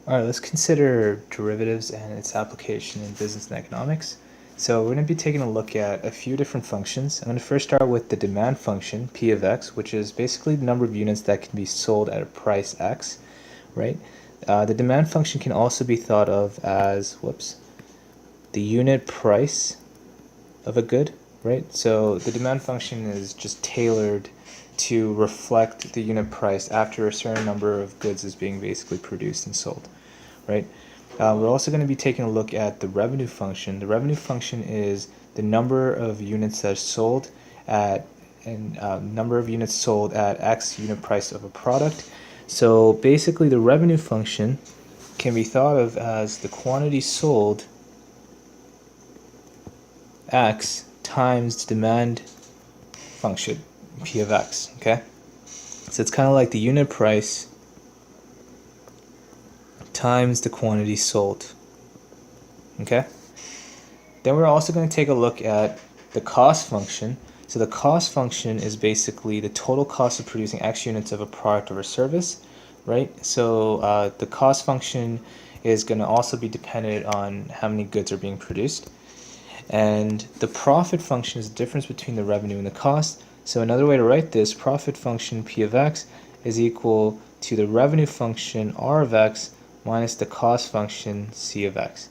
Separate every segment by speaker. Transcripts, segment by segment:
Speaker 1: All right, let's consider derivatives and its application in business and economics. So we're going to be taking a look at a few different functions. I'm going to first start with the demand function, P of x, which is basically the number of units that can be sold at a price x, right? The demand function can also be thought of as, the unit price of a good, right? So the demand function is just tailored to reflect the unit price after a certain number of goods is being basically produced and sold, right? We're also going to be taking a look at the revenue function. The revenue function is the number of units that are sold at number of units sold at X unit price of a product. So basically the revenue function can be thought of as the quantity sold X times the demand function P of X, okay? So it's kind of like the unit price times the quantity sold, okay? Then we're also going to take a look at the cost function. So the cost function is basically the total cost of producing X units of a product or a service, right? So the cost function is going to also be dependent on how many goods are being produced. And the profit function is the difference between the revenue and the cost. So another way to write this, profit function P of x is equal to the revenue function R of x minus the cost function C of x.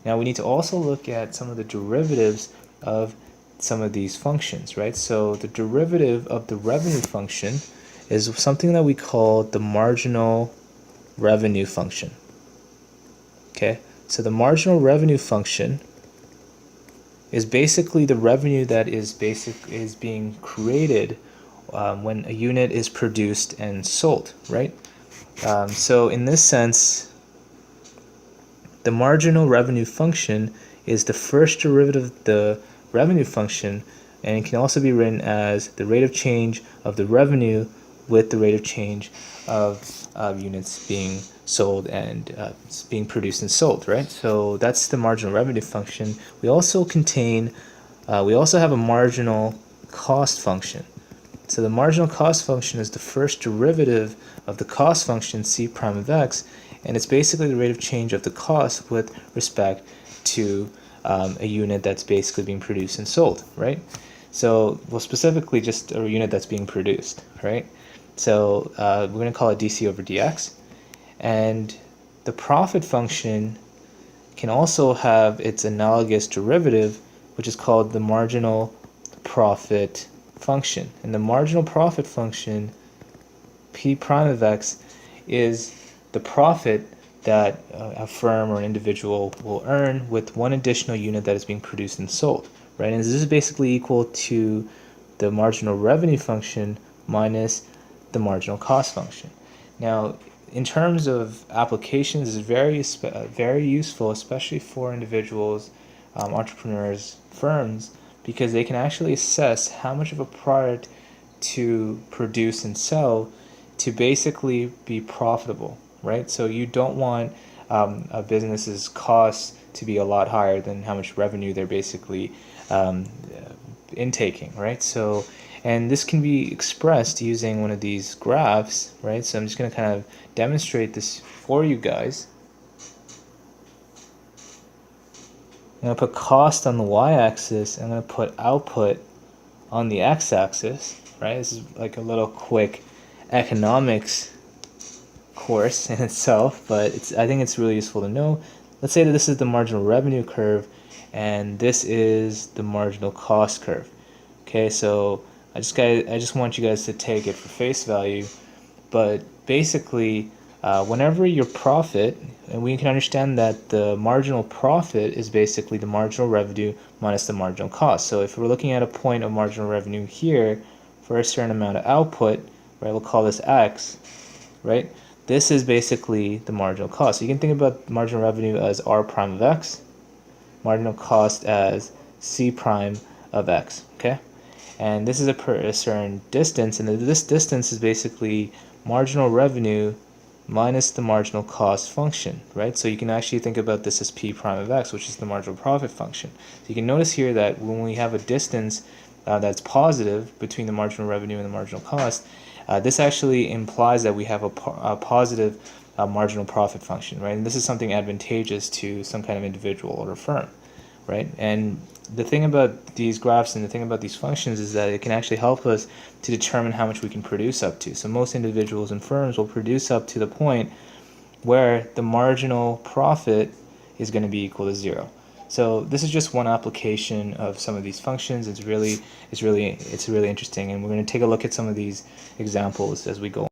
Speaker 1: Now we need to also look at some of the derivatives of some of these functions, right? So the derivative of the revenue function is something that we call the marginal revenue function. Okay, so the marginal revenue function is basically the revenue that is being created when a unit is produced and sold, right? So in this sense, the marginal revenue function is the first derivative of the revenue function, and it can also be written as the rate of change of the revenue with the rate of change of units being sold and being produced and sold, right? So that's the marginal revenue function. We also have a marginal cost function. So the marginal cost function is the first derivative of the cost function C prime of x, and it's basically the rate of change of the cost with respect to a unit that's basically being produced and sold, right? So, well, specifically just a unit that's being produced, right? So we're going to call it dc over dx. And the profit function can also have its analogous derivative, which is called the marginal profit function. And the marginal profit function, P prime of x, is the profit that a firm or an individual will earn with one additional unit that is being produced and sold, right? And this is basically equal to the marginal revenue function minus the marginal cost function. Now, in terms of applications, it's very useful, especially for individuals, entrepreneurs, firms, because they can actually assess how much of a product to produce and sell to basically be profitable, right? So you don't want a business's costs to be a lot higher than how much revenue they're basically intaking, right? So, and this can be expressed using one of these graphs, right? So I'm just going to kind of demonstrate this for you guys. I'm going to put cost on the y-axis. I'm going to put output on the x-axis, right? This is like a little quick economics course in itself, but I think it's really useful to know. Let's say that this is the marginal revenue curve, and this is the marginal cost curve. Okay, so I just want you guys to take it for face value, but basically, whenever your profit, and we can understand that the marginal profit is basically the marginal revenue minus the marginal cost. So if we're looking at a point of marginal revenue here for a certain amount of output, right, we'll call this X, right? This is basically the marginal cost. So you can think about marginal revenue as R prime of X, marginal cost as C prime of X, okay? And this is a certain distance, and this distance is basically marginal revenue minus the marginal cost function, right? So you can actually think about this as P prime of x, which is the marginal profit function. So you can notice here that when we have a distance that's positive between the marginal revenue and the marginal cost, This actually implies that we have a positive marginal profit function, right? And this is something advantageous to some kind of individual or a firm, right? And the thing about these graphs and the thing about these functions is that it can actually help us to determine how much we can produce up to. So most individuals and firms will produce up to the point where the marginal profit is going to be equal to 0. So this is just one application of some of these functions. It's really interesting, and we're going to take a look at some of these examples as we go.